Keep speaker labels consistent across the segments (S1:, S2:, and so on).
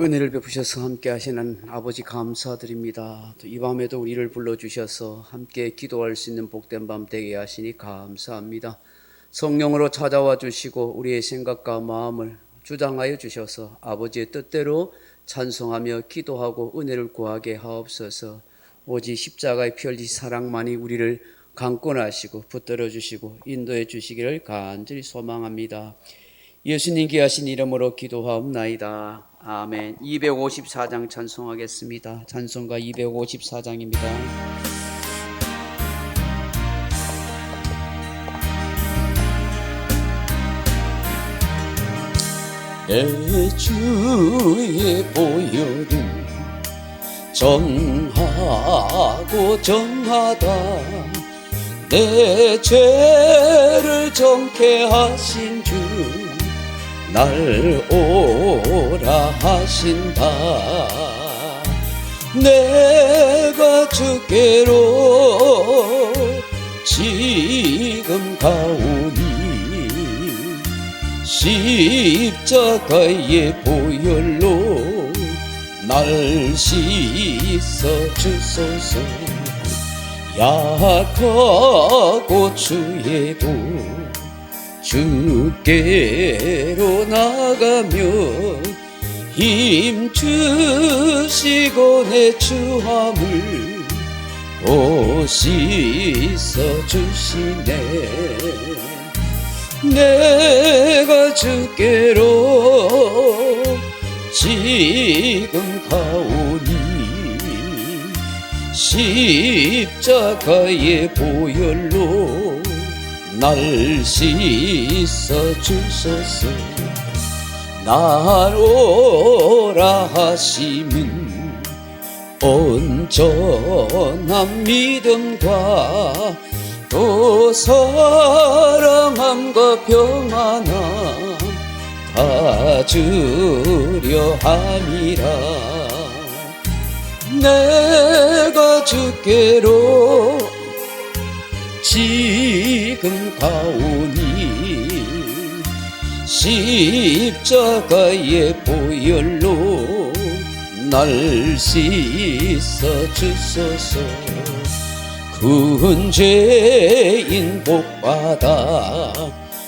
S1: 은혜를 베푸셔서 함께 하시는 아버지 감사드립니다. 또 이 밤에도 우리를 불러주셔서 함께 기도할 수 있는 복된 밤 되게 하시니 감사합니다. 성령으로 찾아와 주시고 우리의 생각과 마음을 주장하여 주셔서 아버지의 뜻대로 찬송하며 기도하고 은혜를 구하게 하옵소서. 오직 십자가의 피 흘리신 사랑만이 우리를 강권하시고 붙들어 주시고 인도해 주시기를 간절히 소망합니다. 예수님 귀하신 이름으로 기도하옵나이다. 아멘. 254장 찬송하겠습니다. 찬송가 254장입니다.
S2: 내 주의 보혈은 정하고 정하다. 내 죄를 정케 하신 주 날 오라 하신다. 내가 주께로 지금 가오니 십자가의 보혈로 날 씻어 주소서. 약하고 주의도 주께로 나가며 힘 주시고 내 추함을 씻어 주시네. 내가 주께로 지금 가오니 십자가의 보혈로 날 씻어 주소서. 날 오라 하시면 온전한 믿음과 또 사랑함과 평안함 다 주려 함이라. 내가 주께로 지금 가오니 십자가의 보혈로 날 씻어 주소서. 큰 죄인 복받아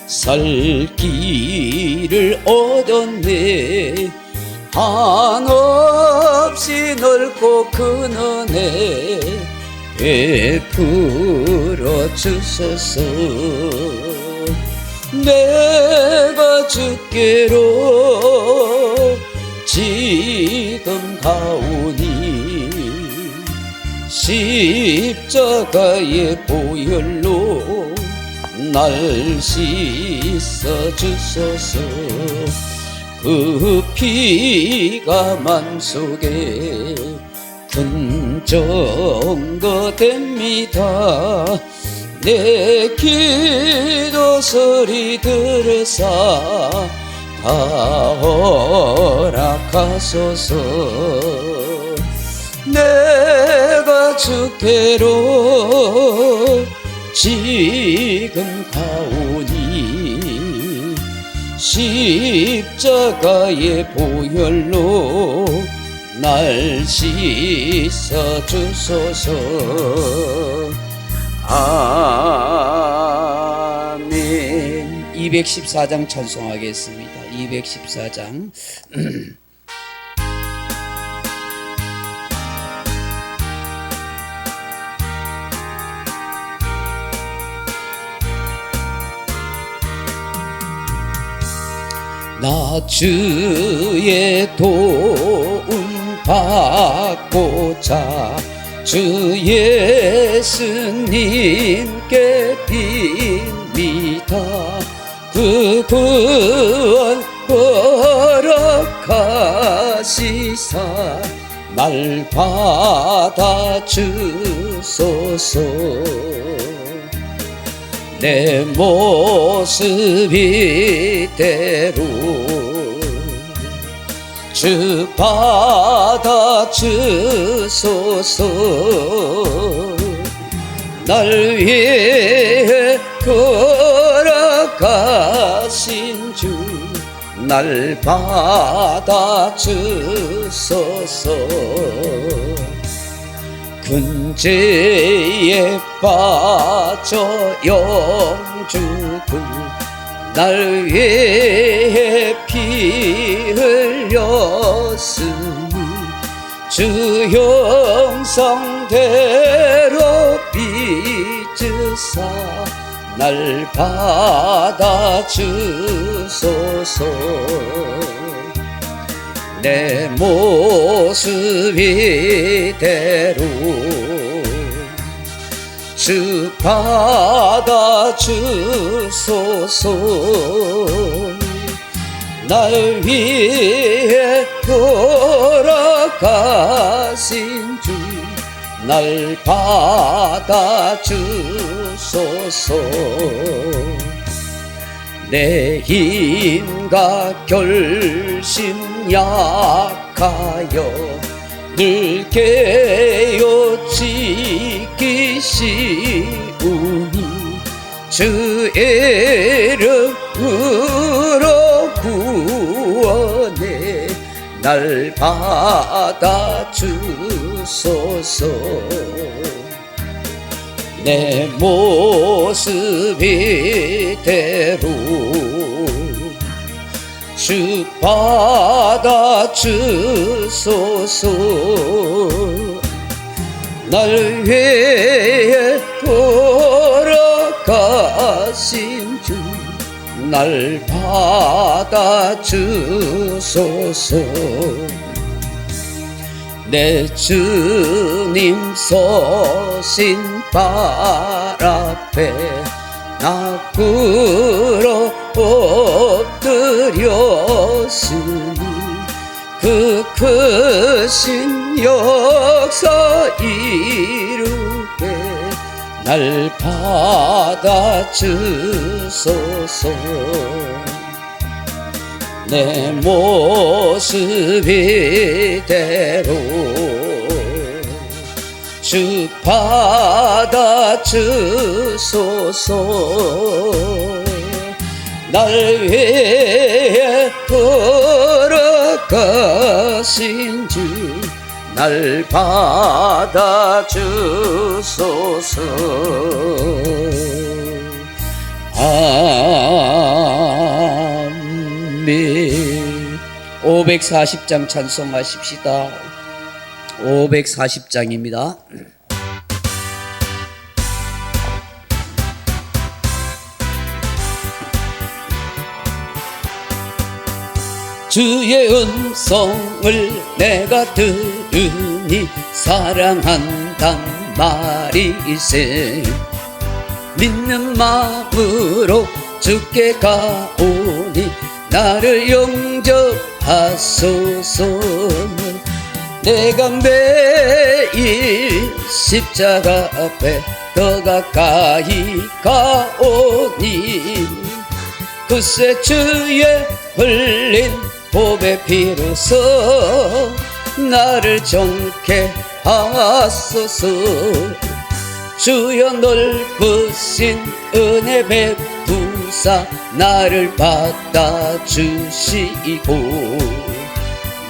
S2: 살 길을 얻었네. 한없이 넓고 큰 은혜 베풀어 주소서. 내가 주께로 지금 가오니 십자가의 보혈로 날 씻어 주소서. 그 피가 맘속에 큰 증거 됩니다. 내 기도 소리 들으사 다 허락하소서. 내가 주께로 지금 가오니 십자가의 보혈로 날 씻어 주소서. 아멘. 214장 찬송하겠습니다. 214장. 나 주의 도움 받고자 주 예수님께 빕니다. 그 구원 허락하시사 날 받아 주소서. 내 모습 이대로 주 받아 주소서. 날 위해 돌아가신 주 날 받아주소서. 근죄에 빠져 영주고 날 위해 피 흘렸으니 주 형상대로 빚으사 날 받아주소서. 내 모습 이대로 주 받아주소서. 날 위해 돌아가신 주 날 받아주소서. 내 힘과 결심 약하여 늘 깨어지기시우니 주 이름으로 구원해 날 받아주소서. 내 모습 이대로 주 받아주소서. 날 위해 돌아가신 주 날 받아주소서. 내 주님 서신 발 앞에 나 꿇어 엎드렸으니 그 크신 역사 이루게 날 받아주소서. 내 모습 이대로 주 받아주소서. 날 위해 돌아가신 주 날 받아주소서. 아멘. 540장 찬송하십시다. 540장입니다. 주의 음성을 내가 들으니 사랑한단 말이세. 믿는 마음으로 주께 가오니 나를 영접하소서. 내가 매일 십자가 앞에 더 가까이 가오니 그새 주의 흘린 보배 피로써 나를 정케 하소서. 주여 넓으신 은혜 베푸사 나를 받아주시고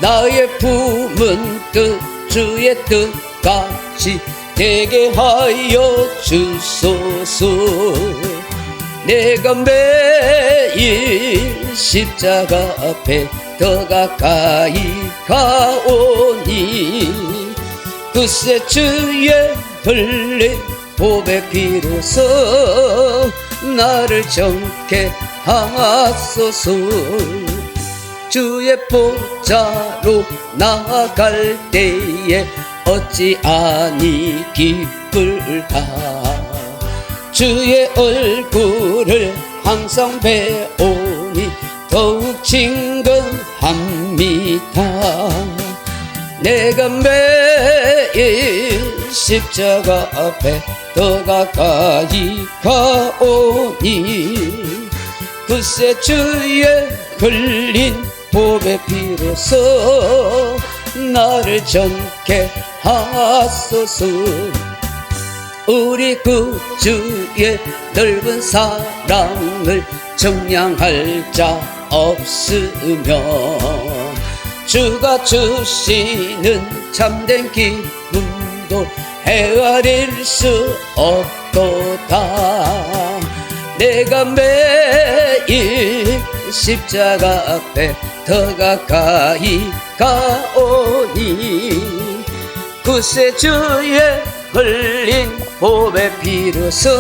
S2: 나의 품은 뜻 주의 뜻같이 되게 하여 주소서. 내가 매일 십자가 앞에 더 가까이 가오니 그새 주의 흘린 보배 피로써 나를 정케 하소서. 주의 보좌로 나아갈 때에 어찌 아니 기쁠까. 주의 얼굴을 항상 배우니 더욱 친근합니다. 내가 매일 십자가 앞에 더 가까이 가오니 그새 주의 흘린 보배 피로써 나를 정케 하소서. 우리 구주의 넓은 사랑을 청량할 자 없으면 주가 주시는 참된 기쁨도 헤아릴 수 없도다. 내가 매일 십자가 앞에 더 가까이 가오니 구세 주의 흘린 보배 비로소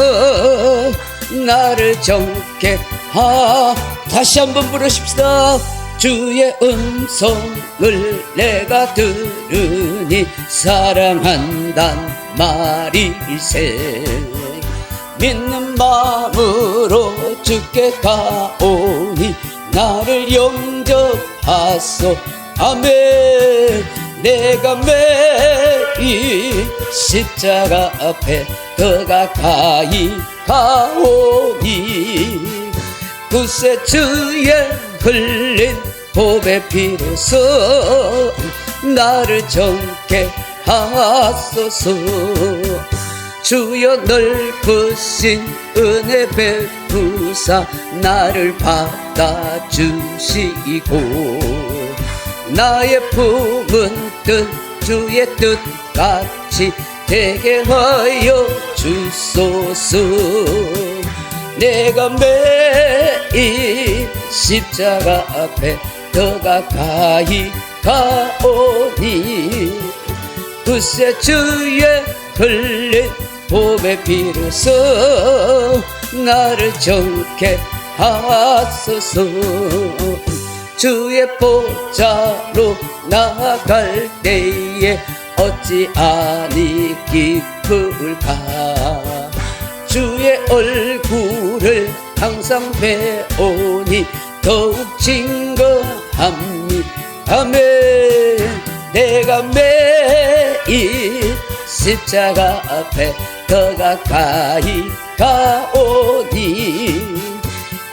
S2: 나를 정케 다시 한번 부르십시다. 주의 음성을 내가 들으니 사랑한단 말일세. 믿는 마음으로 주께 가오니 나를 영접하소. 아멘. 내가 매일 십자가 앞에 더 가까이 가오니 구세 주의 흘린 보배 피로써 나를 정케 하소서. 주여 넓으신 은혜 베푸사 나를 받아주시고 나의 품은 뜻 주의 뜻같이 되게 하여 주소서. 내가 매일 십자가 앞에 더 가까이 가오니 구세 주의 흘린 보배 피로써 나를 정케 하소서. 주의 보좌로 나아갈 때에 어찌 아니 기쁠까. 주의 얼굴을 항상 배우니 더욱 증거합니다. 아멘. 내가 매일 십자가 앞에 더 가까이 가오니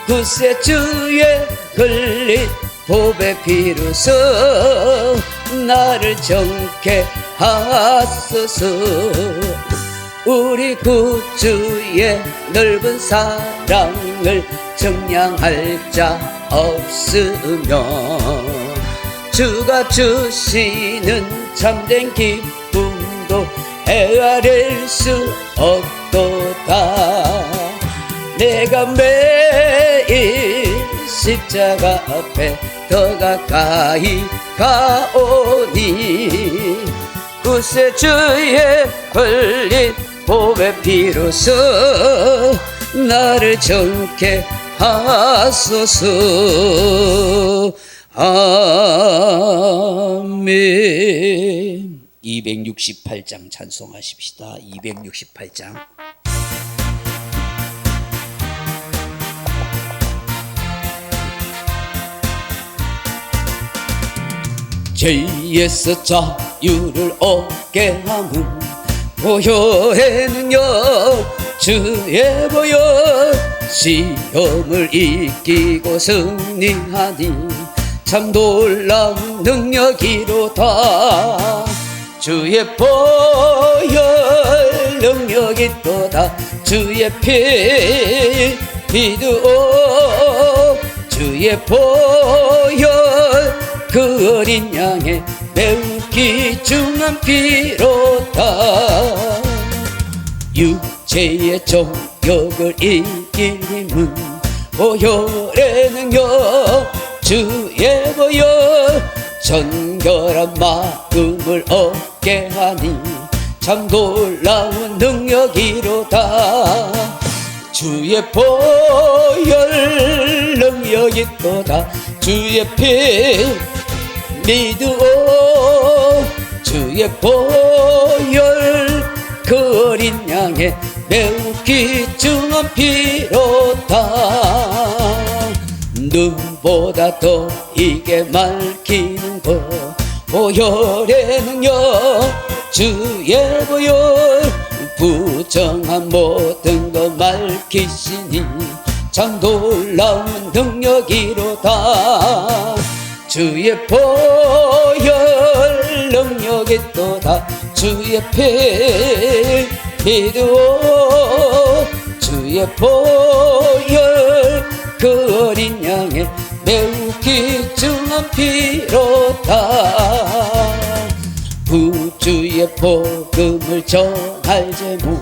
S2: 구세 주의 흘린 보배 피로써 나를 정케 하소서. 우리 구주의 넓은 사랑을 정량할 자 없으면 주가 주시는 참된 기쁨도 헤아릴 수 없도다. 내가 매일 십자가 앞에 더 가까이 가오니 구세 주의 흘린 보배 피로써 나를 정케 하소서. 아멘. 268장 찬송하십시다. 268장. 죄에서 자유를 얻게 하는 보혈의 능력 주의 보혈 시험을 이기고 승리하니 참 놀라운 능력이로다. 주의 보혈 능력이 또다. 주의 피 믿으오. 주의 보혈 그 어린 양의 매우 귀중한 피로다. 육체의 정욕을 이길 힘은 보혈의 능력 주의 보혈 정결한 마음을 얻게 하니 참 놀라운 능력이로다. 주의 보혈 능력이 또다. 주의 피 믿으오. 주의 보혈 그 어린 양의 매우 귀중한 피로다. 눈보다 더 이게 맑히는 것 보혈의 능력 주의 보혈 부정한 모든 것 맑히시니 참 놀라운 능력이로다. 주의 보혈 능력이 또다. 주의 피 믿으오. 주의 보혈 그 어린 양의 매우 귀중한 피로다. 구주의 복음을 전할 제목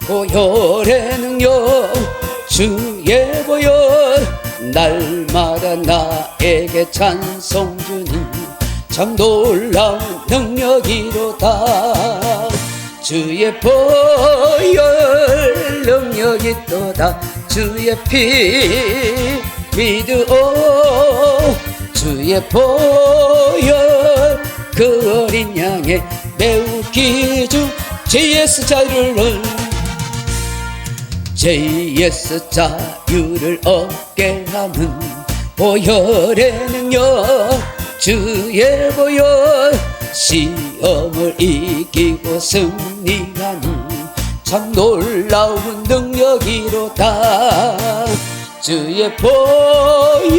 S2: 보혈의 능력 주의 보혈 날마다 나에게 찬송 주니 참 놀라운 능력이로다. 주의 보혈 능력이 또다. 주의 피 믿으오. 주의 보혈 그 어린 양의 매우 귀중 JS 자유를 얻게 하는 보혈의 능력 주의 보혈 시험을 이기고 승리하는 참 놀라운 능력이로다. 주의 보혈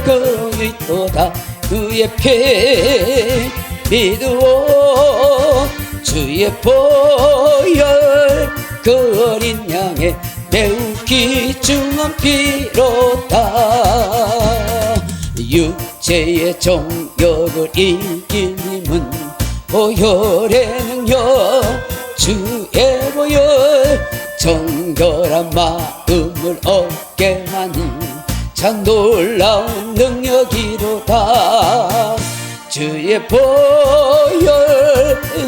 S2: 그의 또다. 주의 피 믿으오. 주의 보혈 그 어린 양의 매우 귀중한 피로다. 육체의 정욕을 이긴 힘은 보혈의 능력 주의 보혈 정결한 마음을 얻게 하는 참 놀라운 능력이로다. 주의 보혈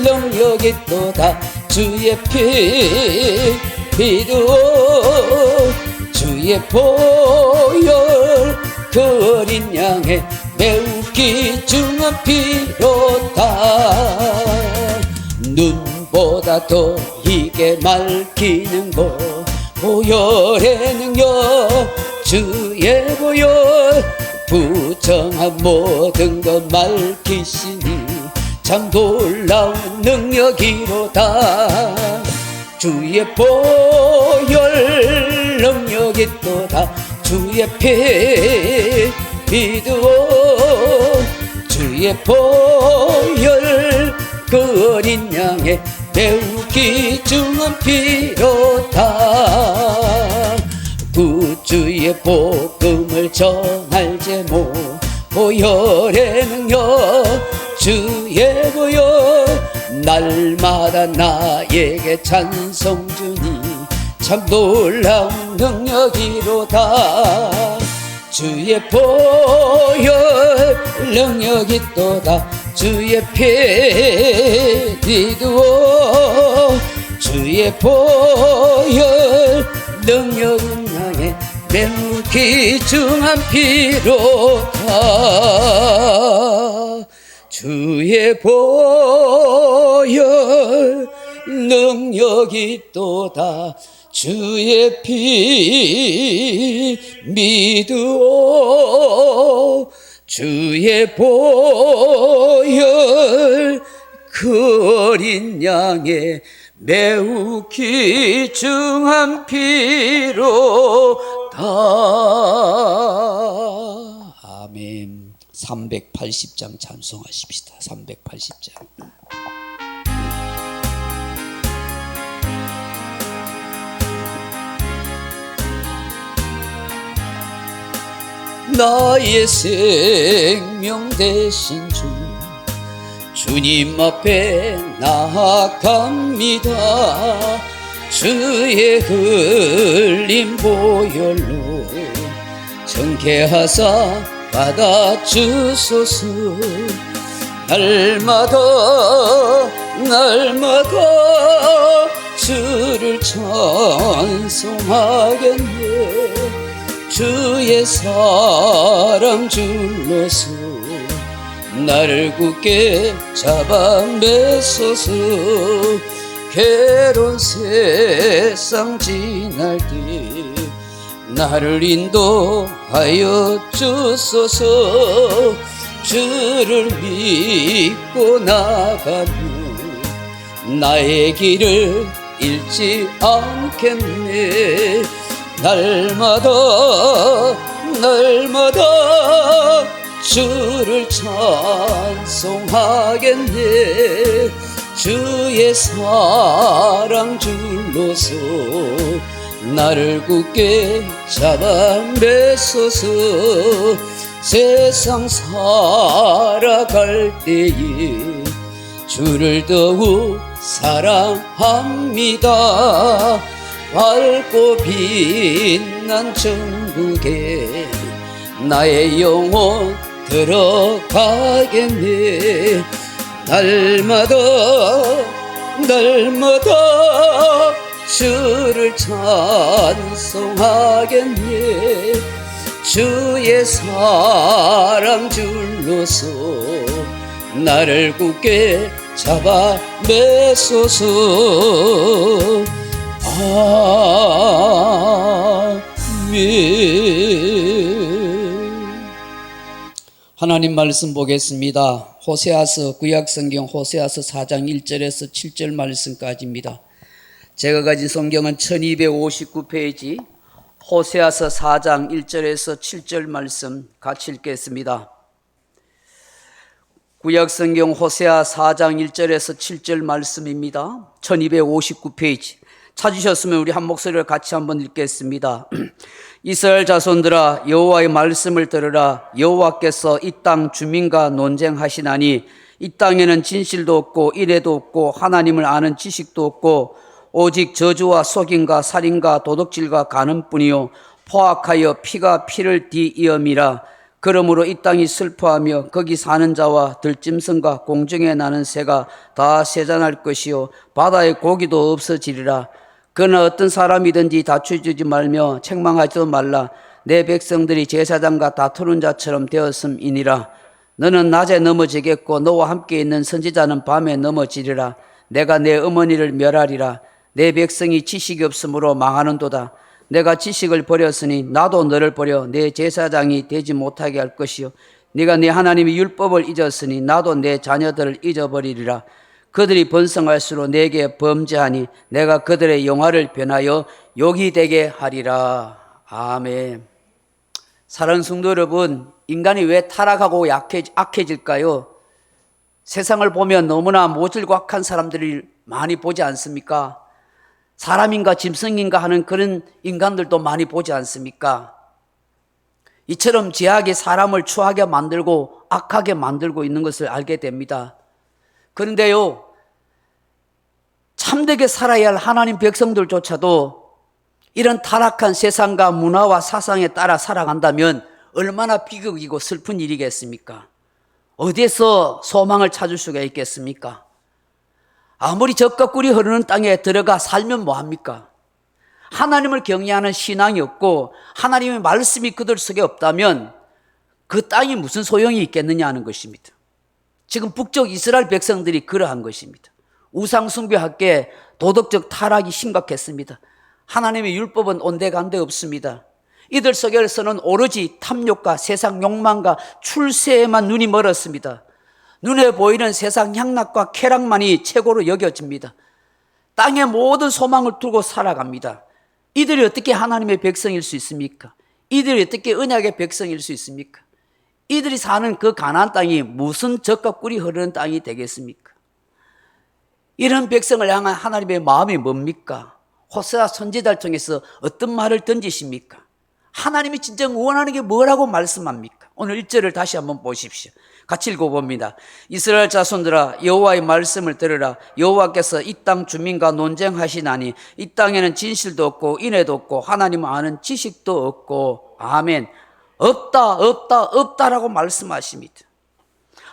S2: 능력이 또다. 주의 피 믿으오. 주의 보혈 그 어린 양의 매우 귀중한 피로다. 눈보다 더 희게 밝히는 것 보혈의 능력 주의 보혈 부정한 모든 것 밝히시니 참 놀라운 능력이로다. 주의 보혈 능력이 또다. 주의 피 믿으오. 주의 보혈 그 어린 양의 매우 귀중한 피로다. 구주의 복음을 전할 제목 보혈의 능력 주의 보혈 날마다 나에게 찬송 주니 참 놀라운 능력이로다. 주의 보혈 능력이 또다. 주의 피 믿으오. 주의 보혈 능력은 나의 매우 귀중한 피로다. 주의 보혈 능력이 또다. 주의 피 믿으오. 주의 보혈 그 어린 양의 매우 귀중한 피로다. 아멘. 380장 찬송하십시다. 380장. 나의 생명 되신 주 주님 앞에 나아갑니다. 주의 흘린 보혈로 정케하사 받아주소서. 날마다 주를 찬송하겠네. 주의 사랑 줄로서 나를 굳게 잡아 매소서. 괴로운 세상 지날 때 나를 인도하여 주소서. 주를 믿고 나가면 나의 길을 잃지 않겠네. 날마다 주를 찬송하겠네. 주의 사랑 줄로서 나를 굳게 잡아 메소서. 세상 살아갈 때에 주를 더욱 사랑합니다. 밝고 빛난 천국에 나의 영혼 들어가겠네. 날마다 주를 찬송하겠네. 주의 사랑 줄로서 나를 굳게 잡아 메소서. 아멘. 하나님 말씀 보겠습니다. 호세아서, 구약성경 호세아서 4장 1절에서 7절 말씀까지입니다. 제가 가진 성경은 1259페이지 호세아서 4장 1절에서 7절 말씀 같이 읽겠습니다. 구약성경 호세아 4장 1절에서 7절 말씀입니다. 1259페이지 찾으셨으면 우리 한 목소리를 같이 한번 읽겠습니다. 이스라엘 자손들아, 여호와의 말씀을 들으라. 여호와께서 이 땅 주민과 논쟁하시나니 이 땅에는 진실도 없고 이래도 없고 하나님을 아는 지식도 없고 오직 저주와 속임과 살인과 도둑질과 간음뿐이요 포악하여 피가 피를 뒤이음이라. 그러므로 이 땅이 슬퍼하며 거기 사는 자와 들짐승과 공중에 나는 새가 다 세잔할 것이요 바다의 고기도 없어지리라. 그러나 어떤 사람이든지 다투지 말며 책망하지도 말라. 내 백성들이 제사장과 다투는 자처럼 되었음이니라. 너는 낮에 넘어지겠고 너와 함께 있는 선지자는 밤에 넘어지리라. 내가 내 어머니를 멸하리라. 내 백성이 지식이 없으므로 망하는도다. 내가 지식을 버렸으니 나도 너를 버려 내 제사장이 되지 못하게 할 것이요 네가 네 하나님의 율법을 잊었으니 나도 내 자녀들을 잊어버리리라. 그들이 번성할수록 내게 범죄하니 내가 그들의 영화를 변하여 욕이 되게 하리라. 아멘. 사랑하는 성도 여러분, 인간이 왜 타락하고 악해질까요? 세상을 보면 너무나 모질고 악한 사람들이 많이 보지 않습니까? 사람인가 짐승인가 하는 그런 인간들도 많이 보지 않습니까? 이처럼 죄악이 사람을 추하게 만들고 악하게 만들고 있는 것을 알게 됩니다. 그런데요, 참되게 살아야 할 하나님 백성들조차도 이런 타락한 세상과 문화와 사상에 따라 살아간다면 얼마나 비극이고 슬픈 일이겠습니까? 어디에서 소망을 찾을 수가 있겠습니까? 아무리 젖과 꿀이 흐르는 땅에 들어가 살면 뭐합니까? 하나님을 경외하는 신앙이 없고 하나님의 말씀이 그들 속에 없다면 그 땅이 무슨 소용이 있겠느냐 하는 것입니다. 지금 북쪽 이스라엘 백성들이 그러한 것입니다. 우상 숭배학계 도덕적 타락이 심각했습니다. 하나님의 율법은 온데간데 없습니다. 이들 속에서는 오로지 탐욕과 세상 욕망과 출세에만 눈이 멀었습니다. 눈에 보이는 세상 향락과 쾌락만이 최고로 여겨집니다. 땅에 모든 소망을 두고 살아갑니다. 이들이 어떻게 하나님의 백성일 수 있습니까? 이들이 어떻게 언약의 백성일 수 있습니까? 이들이 사는 그 가나안 땅이 무슨 젖과 꿀이 흐르는 땅이 되겠습니까? 이런 백성을 향한 하나님의 마음이 뭡니까? 호세아 선지자를 통해서 어떤 말을 던지십니까? 하나님이 진정 원하는 게 뭐라고 말씀합니까? 오늘 1절을 다시 한번 보십시오. 같이 읽어봅니다. 이스라엘 자손들아, 여호와의 말씀을 들으라. 여호와께서 이 땅 주민과 논쟁하시나니 이 땅에는 진실도 없고 인애도 없고 하나님을 아는 지식도 없고. 아멘. 없다라고 말씀하십니다.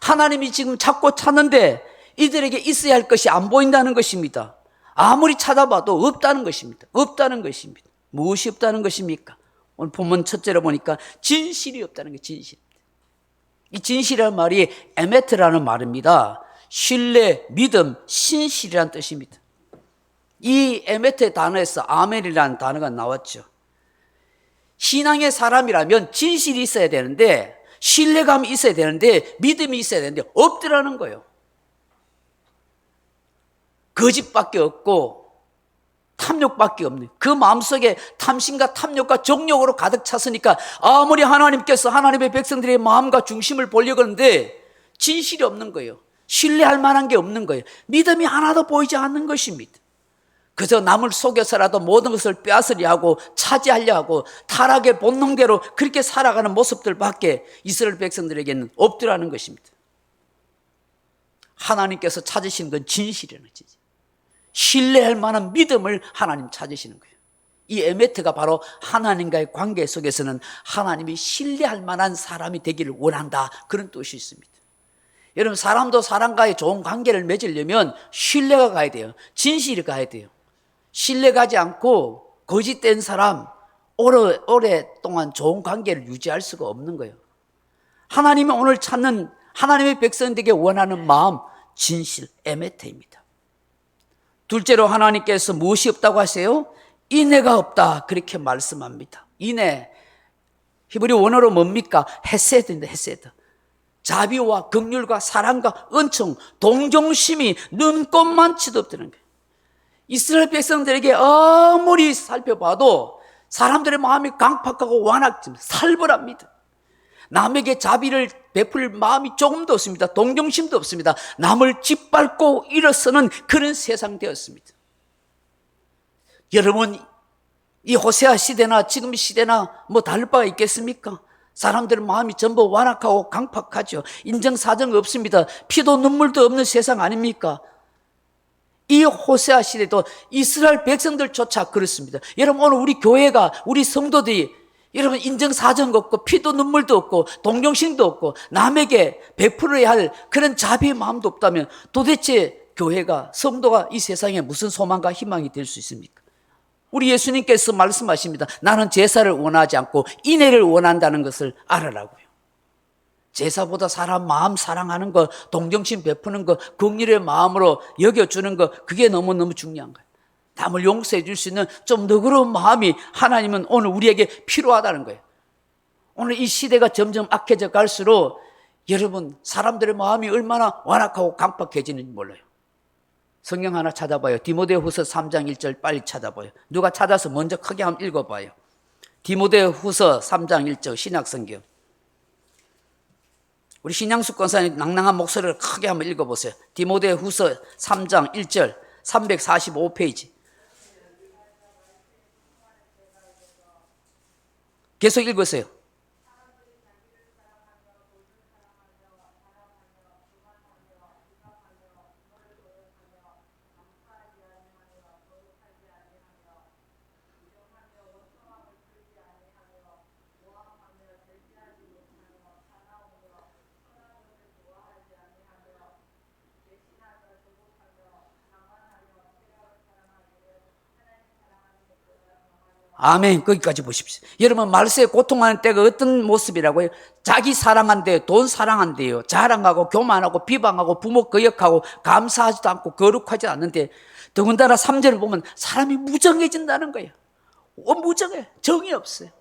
S2: 하나님이 지금 찾고 찾는데 이들에게 있어야 할 것이 안 보인다는 것입니다. 아무리 찾아봐도 없다는 것입니다. 없다는 것입니다. 무엇이 없다는 것입니까? 오늘 본문 첫째로 보니까 진실이 없다는 게 진실. 이 진실이라는 말이 에메트라는 말입니다. 신뢰, 믿음, 신실이라는 뜻입니다. 이 에메트의 단어에서 아멘이라는 단어가 나왔죠. 신앙의 사람이라면 진실이 있어야 되는데, 신뢰감이 있어야 되는데, 믿음이 있어야 되는데 없더라는 거예요. 거짓밖에 없고 탐욕밖에 없는, 그 마음속에 탐심과 탐욕과 정욕으로 가득 찼으니까 아무리 하나님께서 하나님의 백성들의 마음과 중심을 보려고 하는데 진실이 없는 거예요. 신뢰할 만한 게 없는 거예요. 믿음이 하나도 보이지 않는 것입니다. 그저 남을 속여서라도 모든 것을 빼앗으려 하고 차지하려 하고 타락의 본능대로 그렇게 살아가는 모습들밖에 이스라엘 백성들에게는 없더라는 것입니다. 하나님께서 찾으시는 건 진실이라는 거지. 신뢰할 만한 믿음을 하나님 찾으시는 거예요. 이 에메트가 바로 하나님과의 관계 속에서는 하나님이 신뢰할 만한 사람이 되기를 원한다, 그런 뜻이 있습니다. 여러분, 사람도 사람과의 좋은 관계를 맺으려면 신뢰가 가야 돼요. 진실이 가야 돼요. 신뢰 가지 않고 거짓된 사람, 오랫동안 좋은 관계를 유지할 수가 없는 거예요. 하나님이 오늘 찾는 하나님의 백성들에게 원하는 마음, 진실, 에메트입니다. 둘째로 하나님께서 무엇이 없다고 하세요? 인애가 없다, 그렇게 말씀합니다. 인애, 히브리 원어로 뭡니까? 헤세드인데, 헤세드. 자비와 긍휼과 사랑과 은총, 동정심이 눈꼽만치도 없다는 거예요. 이스라엘 백성들에게 아무리 살펴봐도 사람들의 마음이 강팍하고 완악합니다. 살벌합니다. 남에게 자비를 베풀 마음이 조금도 없습니다. 동정심도 없습니다. 남을 짓밟고 일어서는 그런 세상 되었습니다. 여러분, 이 호세아 시대나 지금 시대나 뭐 다를 바가 있겠습니까? 사람들의 마음이 전부 완악하고 강팍하죠. 인정사정 없습니다. 피도 눈물도 없는 세상 아닙니까? 이 호세아 시대도 이스라엘 백성들조차 그렇습니다. 여러분, 오늘 우리 교회가, 우리 성도들이 여러분 인정사정 없고 피도 눈물도 없고 동정심도 없고 남에게 베풀어야 할 그런 자비의 마음도 없다면 도대체 교회가, 성도가 이 세상에 무슨 소망과 희망이 될 수 있습니까? 우리 예수님께서 말씀하십니다. 나는 제사를 원하지 않고 인애를 원한다는 것을 알아라고요. 제사보다 사람 마음 사랑하는 것, 동정심 베푸는 것, 긍휼의 마음으로 여겨주는 것, 그게 너무너무 중요한 거예요. 남을 용서해 줄 수 있는 좀 너그러운 마음이 하나님은 오늘 우리에게 필요하다는 거예요. 오늘 이 시대가 점점 악해져 갈수록 여러분, 사람들의 마음이 얼마나 완악하고 강팍해지는지 몰라요. 성경 하나 찾아봐요. 디모데후서 3장 1절 빨리 찾아봐요. 누가 찾아서 먼저 크게 한번 읽어봐요. 디모데후서 3장 1절 신약성경. 우리 신양숙 권사님 낭낭한 목소리를 크게 한번 읽어보세요. 디모데후서 3장 1절 345페이지. 계속 읽으세요. 아멘. 거기까지 보십시오. 여러분, 말세에 고통하는 때가 어떤 모습이라고요? 자기 사랑한대요. 돈 사랑한대요. 자랑하고 교만하고 비방하고 부모 거역하고 감사하지도 않고 거룩하지 않는데 더군다나 3절을 보면 사람이 무정해진다는 거예요. 무정해. 정이 없어요.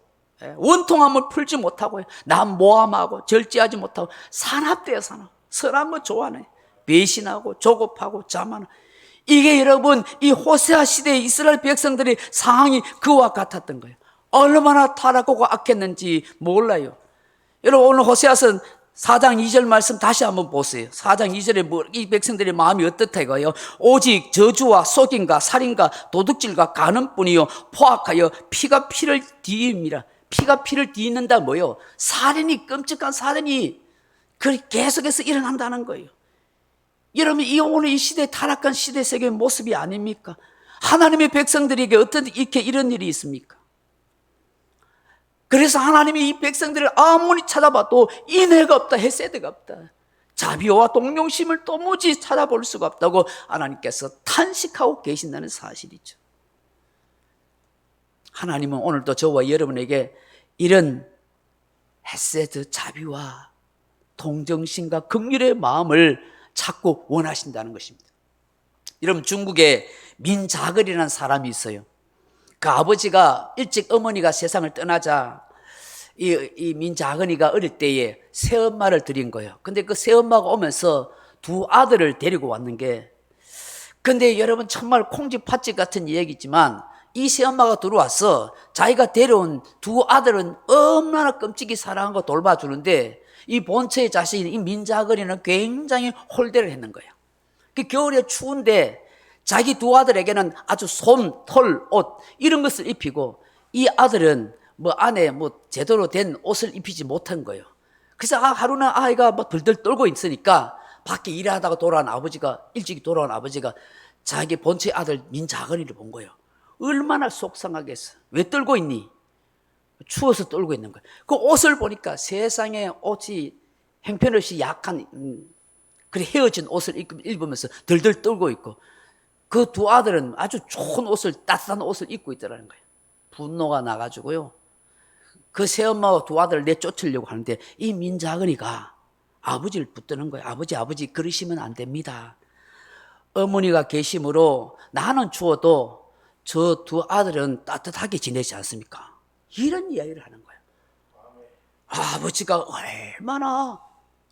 S2: 원통함을 풀지 못하고요. 남 모함하고 절제하지 못하고 산합돼요. 산합. 선한 거 좋아하네. 배신하고 조급하고 자만하고. 이게 여러분, 이 호세아 시대의 이스라엘 백성들의 상황이 그와 같았던 거예요. 얼마나 타락하고 악했는지 몰라요. 여러분, 오늘 호세아서 4장 2절 말씀 다시 한번 보세요. 4장 2절에 이 백성들의 마음이 어떻다고요? 오직 저주와 속임과 살인과 도둑질과 간음뿐이요 포악하여 피가 피를 뒤입니다. 피가 피를 뒤는다 뭐요? 살인이, 끔찍한 살인이 계속해서 일어난다는 거예요. 여러분, 이 오늘 이 시대 타락한 시대 세계의 모습이 아닙니까? 하나님의 백성들에게 어떤 이렇게 이런 일이 있습니까? 그래서 하나님이 이 백성들을 아무리 찾아봐도 인애가 없다, 헤세드가 없다, 자비와 동정심을 도무지 찾아볼 수가 없다고 하나님께서 탄식하고 계신다는 사실이죠. 하나님은 오늘도 저와 여러분에게 이런 헤세드, 자비와 동정심과 긍휼의 마음을 찾고 원하신다는 것입니다. 여러분, 중국에 민자글이라는 사람이 있어요. 그 아버지가 일찍 어머니가 세상을 떠나자 이 민자근이가 어릴 때에 새엄마를 드린 거예요. 근데 그 새엄마가 오면서 두 아들을 데리고 왔는 근데 여러분, 정말 콩쥐팥쥐 같은 얘기지만 이 새엄마가 들어와서 자기가 데려온 두 아들은 얼마나 끔찍이 사랑하고 돌봐주는데 이 본처의 자식인 이 민자거리는 굉장히 홀대를 했는 거예요. 그 겨울에 추운데 자기 두 아들에게는 아주 솜, 털, 옷 이런 것을 입히고 이 아들은 뭐 안에 뭐 제대로 된 옷을 입히지 못한 거예요. 그래서 하루는 아이가 뭐 들들 떨고 있으니까 밖에 일하다가 돌아온 아버지가, 일찍 돌아온 아버지가 자기 본체 아들 민자근이를 본 거예요. 얼마나 속상하겠어. 왜 떨고 있니? 추워서 떨고 있는 거예요. 그 옷을 보니까 세상에 옷이 형편없이 약한 그래 헤어진 옷을 입으면서 들들 떨고 있고 그 두 아들은 아주 좋은 옷을, 따뜻한 옷을 입고 있더라는 거예요. 분노가 나가지고요. 그 새엄마와 두 아들을 내쫓으려고 하는데 이 민자근이가 아버지를 붙드는 거예요. 아버지 그러시면 안 됩니다. 어머니가 계심으로 나는 추워도 저 두 아들은 따뜻하게 지내지 않습니까? 이런 이야기를 하는 거예요. 아버지가 얼마나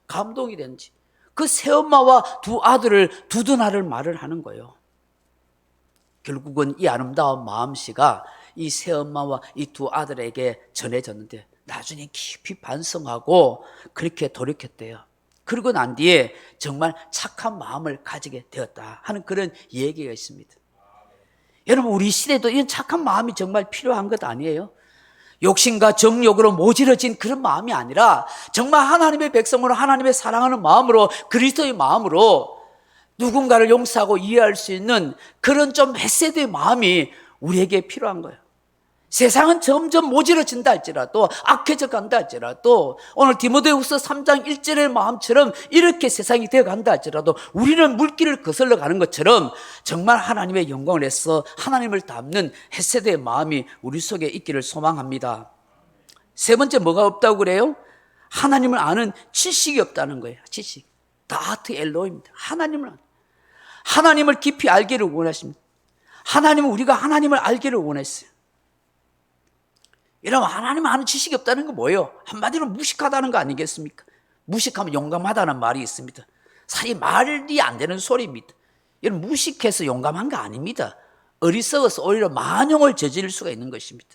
S2: 감동이 되는지 그 새엄마와 두 아들을 두둔하는 말을 하는 거예요. 결국은 이 아름다운 마음씨가 이 새엄마와 이 두 아들에게 전해졌는데 나중에 깊이 반성하고 그렇게 돌이켰대요. 그러고 난 뒤에 정말 착한 마음을 가지게 되었다 하는 그런 얘기가 있습니다. 여러분 우리 시대도 이런 착한 마음이 정말 필요한 것 아니에요? 욕심과 정욕으로 모질어진 그런 마음이 아니라 정말 하나님의 백성으로 하나님의 사랑하는 마음으로 그리스도의 마음으로 누군가를 용서하고 이해할 수 있는 그런 좀 헤세드의 마음이 우리에게 필요한 거예요. 세상은 점점 모질어진다 할지라도 악해져 간다 할지라도 오늘 디모데후서 3장 1절의 마음처럼 이렇게 세상이 되어 간다 할지라도 우리는 물길을 거슬러 가는 것처럼 정말 하나님의 영광을 위해서 하나님을 닮는 헤세드의 마음이 우리 속에 있기를 소망합니다. 세 번째 뭐가 없다고 그래요? 하나님을 아는 지식이 없다는 거예요. 지식. 다트 엘로입니다. 하나님을 깊이 알기를 원하십니다. 우리가 하나님을 알기를 원했어요. 여러분 하나님을 아는 지식이 없다는 건 뭐예요? 한마디로 무식하다는 거 아니겠습니까? 무식하면 용감하다는 말이 있습니다. 사실 말이 안 되는 소리입니다. 여러분 무식해서 용감한 거 아닙니다. 어리석어서 오히려 만용을 저지를 수가 있는 것입니다.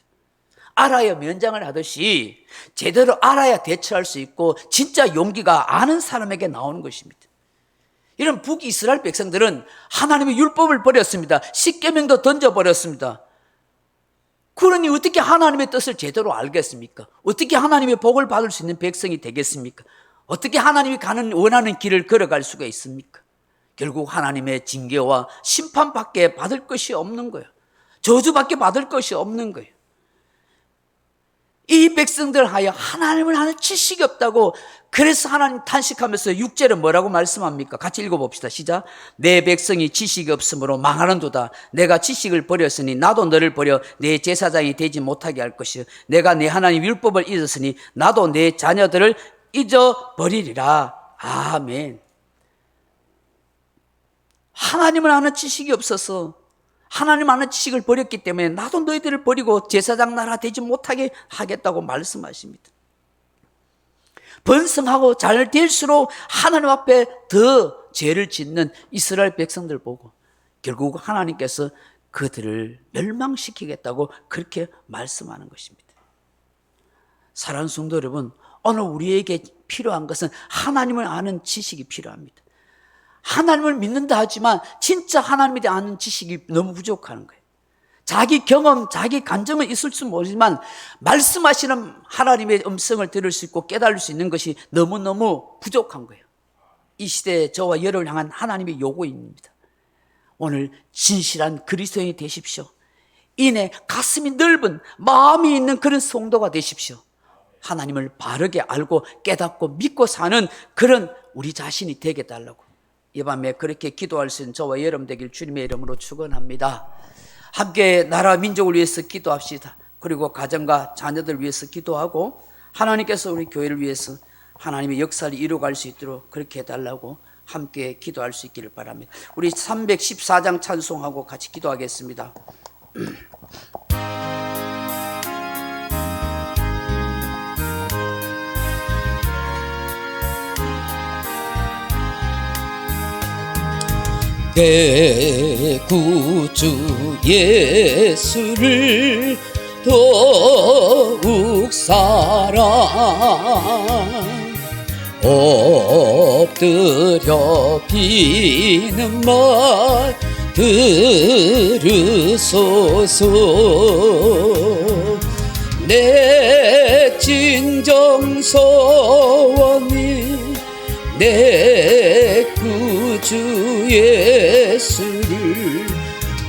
S2: 알아야 면장을 하듯이 제대로 알아야 대처할 수 있고 진짜 용기가 아는 사람에게 나오는 것입니다. 이런 북이스라엘 백성들은 하나님의 율법을 버렸습니다. 십계명도 던져버렸습니다. 그러니 어떻게 하나님의 뜻을 제대로 알겠습니까? 어떻게 하나님의 복을 받을 수 있는 백성이 되겠습니까? 어떻게 하나님이 원하는 길을 걸어갈 수가 있습니까? 결국 하나님의 징계와 심판밖에 받을 것이 없는 거예요. 저주밖에 받을 것이 없는 거예요. 이 백성들 하여 하나님을 아는 지식이 없다고 그래서 하나님 탄식하면서 6절에 뭐라고 말씀합니까? 같이 읽어봅시다. 시작. 내 백성이 지식이 없으므로 망하는도다. 내가 지식을 버렸으니 나도 너를 버려 내 제사장이 되지 못하게 할 것이요 내가 내 하나님 율법을 잊었으니 나도 내 자녀들을 잊어버리리라. 아멘. 하나님을 아는 지식이 없어서 하나님 아는 지식을 버렸기 때문에 나도 너희들을 버리고 제사장 나라 되지 못하게 하겠다고 말씀하십니다. 번성하고 잘 될수록 하나님 앞에 더 죄를 짓는 이스라엘 백성들 보고 결국 하나님께서 그들을 멸망시키겠다고 그렇게 말씀하는 것입니다. 사랑하는 성도 여러분, 오늘 우리에게 필요한 것은 하나님을 아는 지식이 필요합니다. 하나님을 믿는다 하지만 진짜 하나님에 대해 아는 지식이 너무 부족한 거예요. 자기 경험, 자기 감정은 있을 수 모르지만 말씀하시는 하나님의 음성을 들을 수 있고 깨달을 수 있는 것이 너무너무 부족한 거예요. 이 시대에 저와 여러분을 향한 하나님의 요구입니다. 오늘 진실한 그리스도인이 되십시오. 이내 가슴이 넓은 마음이 있는 그런 성도가 되십시오. 하나님을 바르게 알고 깨닫고 믿고 사는 그런 우리 자신이 되게 달라고 이 밤에 그렇게 기도할 수 있는 저와 여러분 되길 주님의 이름으로 축원합니다. 함께 나라 민족을 위해서 기도합시다. 그리고 가정과 자녀들 위해서 기도하고 하나님께서 우리 교회를 위해서 하나님의 역사를 이루어갈 수 있도록 그렇게 해달라고 함께 기도할 수 있기를 바랍니다. 우리 314장 찬송하고 같이 기도하겠습니다.
S3: 내 구주 예수를 더욱 사랑 엎드려 비는 말 들으소서. 내 진정서원이 내 구주 예수를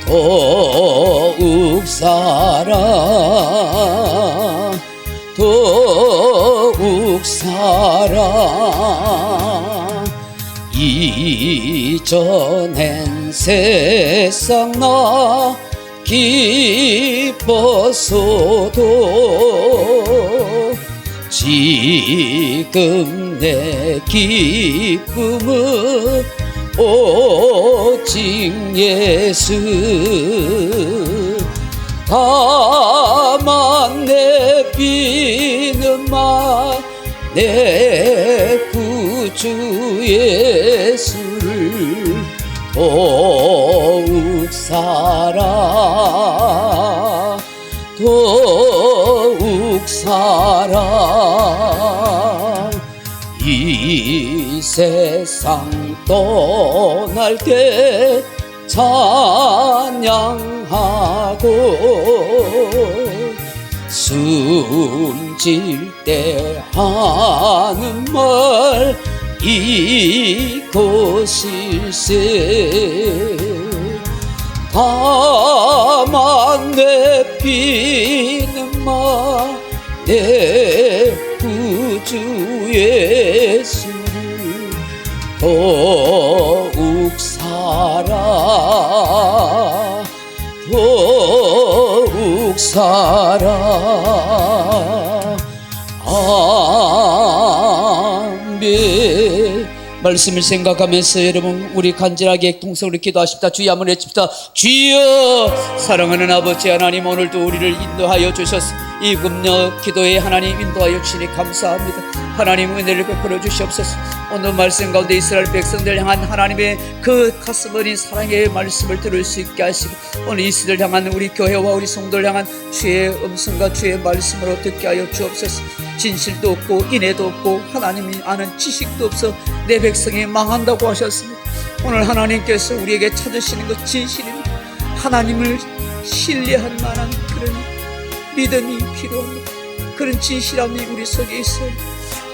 S3: 더욱 사랑 더욱 사랑. 이전엔 세상 나 기뻤어도 지금 내 기쁨은 오직 예수. 다만 내 비는 말 내 구주 예수를 더욱 사랑 더욱 사랑. 이 세상 떠날 때 찬양하고 숨질 때 하는 말 이것일세. 다만 내 비는 말 내 구주 예수를 더욱 사랑 더욱 사랑. 아멘. 말씀을 생각하면서 여러분 우리 간절하게 통성으로 기도하십시다. 주여 한번 외칩시다. 주여. 사랑하는 아버지 하나님, 오늘도 우리를 인도하여 주셔서 이 금요 기도에 하나님 인도하여 주시니 감사합니다. 하나님 은혜를 베풀어 주시옵소서. 오늘 말씀 가운데 이스라엘 백성들 향한 하나님의 그 가슴 어린 사랑의 말씀을 들을 수 있게 하시고, 오늘 이스라엘 향한 우리 교회와 우리 성도를 향한 주의 음성과 주의 말씀으로 듣게 하여 주옵소서. 진실도 없고 인애도 없고 하나님이 아는 지식도 없어 내 백성이 망한다고 하셨습니다. 오늘 하나님께서 우리에게 찾으시는 것 진실입니다. 하나님을 신뢰할 만한 그런 믿음이 필요합니다. 그런 진실함이 우리 속에 있어요.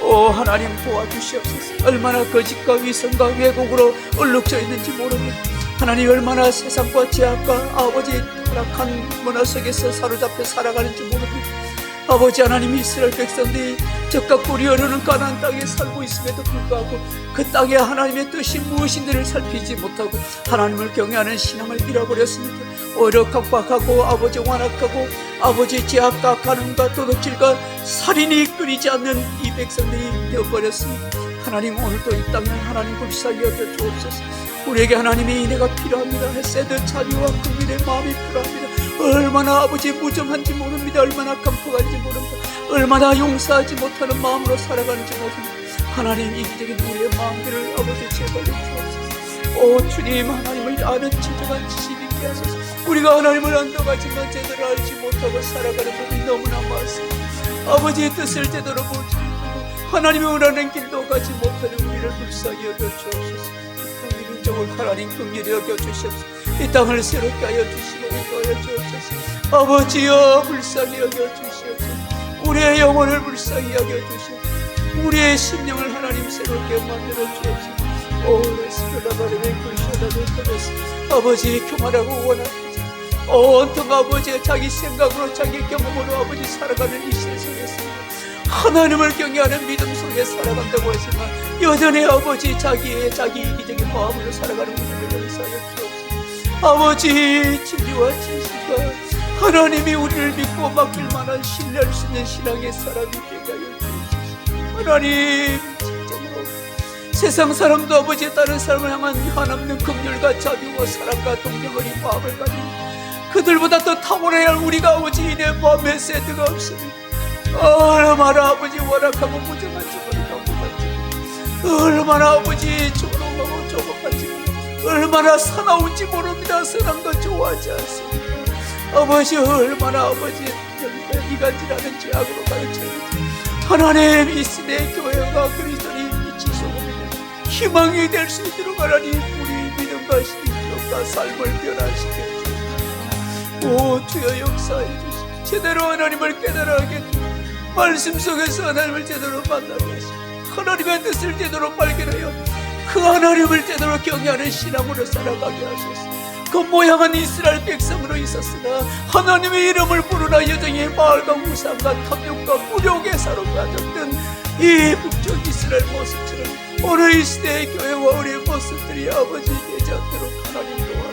S3: 오 하나님 도와주시옵소서. 얼마나 거짓과 위선과 왜곡으로 얼룩져 있는지 모릅니다. 하나님 얼마나 세상과 제약과 아버지의 타락한 문화 속에서 사로잡혀 살아가는지 모릅니다. 아버지 하나님, 이스라엘 백성들이 적과 꿀이 흐르는 가나안 땅에 살고 있음에도 불구하고 그 땅에 하나님의 뜻이 무엇인지를 살피지 못하고 하나님을 경외하는 신앙을 잃어버렸습니다. 오히려 각박하고 아버지 완악하고 아버지 제약과 가늠과 도둑질과 살인이 끊이지 않는 이 백성들이 되어버렸습니다. 하나님 오늘도 이 땅을 하나님 불쌍히 여겨 주옵소서. 우리에게 하나님의 인애가 필요합니다. 헤세드 자비와 긍휼의 마음이 필요합니다. 얼마나 아버지 무정한지 모릅니다. 얼마나 깜빡한지 모릅니다. 얼마나 용서하지 못하는 마음으로 살아가는지 모릅니다. 하나님 이기적인 우리의 마음들을 아버지 제발 주옵소서. 오 주님, 하나님을 아는 진정한 지식이 있게 하소서. 우리가 하나님을 안다가지만 제대로 알지 못하고 살아가는 법이 너무나 많습니다. 아버지의 뜻을 제대로 보지 못하고 하나님의 원하는 길도 가지 못하는 우리를 불쌍히 여겨 주옵소서. 이 땅을 하나님 긍휼히 여겨 주시옵소서. 이 땅을 새롭게 하여 주시고 인도하여 주옵소서. 아버지여 불쌍히 여겨 주시옵소서. 우리의 영혼을 불쌍히 여겨 주시옵소서. 우리의 심령을 하나님 새롭게 만들어 주옵소서. 아버지 교만하고 원하지 온통 아버지의 자기 생각으로 자기 경험으로 아버지 살아가는 이 세상에서 하나님을 경외하는 믿음 속에 살아간다고 하지만 여전히 아버지 자기 이기적인 마음으로 살아가는 우리를 용서하여 주옵소서. 아버지 진리와 진실과 하나님이 우리를 믿고 맡길 만한 신뢰할 수 있는 신앙의 사람이 되게 하여 주옵소서. 하나님 진정으로 세상 사람도 아버지의 다른 사람을 향한 한없는 긍휼과 자비와 사랑과 동정의 마음을 가진 그들보다 더 탁월해야 할 우리가 아버지 이내 마음에 세드가 없습니다. 얼마나 아버지 완악하고 무정한지 모르고 얼마나 아버지 조롱하고 조급한지 모르고 얼마나 사나운지 모릅니다. 선한 것 좋아하지 않습니다. 아버지 얼마나 아버지 이간질하는 죄악으로 가르쳐주지. 하나님 이 시대의 교회가 그리스도의 빛이 소금이 되는 희망이 될 수 있도록 하나님 우리 믿음과 신이
S1: 마음과 삶을 변화시켜 주옵소서. 오 주여 역사해 주시고 제대로 하나님을 깨달아게 해주시고 말씀 속에서 하나님을 제대로 만나게 하시고 하나님의 뜻을 제대로 발견하여 그 하나님을 제대로 경외하는 신앙으로 살아가게 하소서. 겉모양은 이스라엘 백성으로 있었으나 하나님의 이름을 부르나 여정의 마을과 우상과 탐욕과 굴욕에 사로잡혔던 이 북쪽 이스라엘 모습처럼 오늘 이 시대의 교회와 우리의 모습들이 아버지 되지 않도록 하나님 도와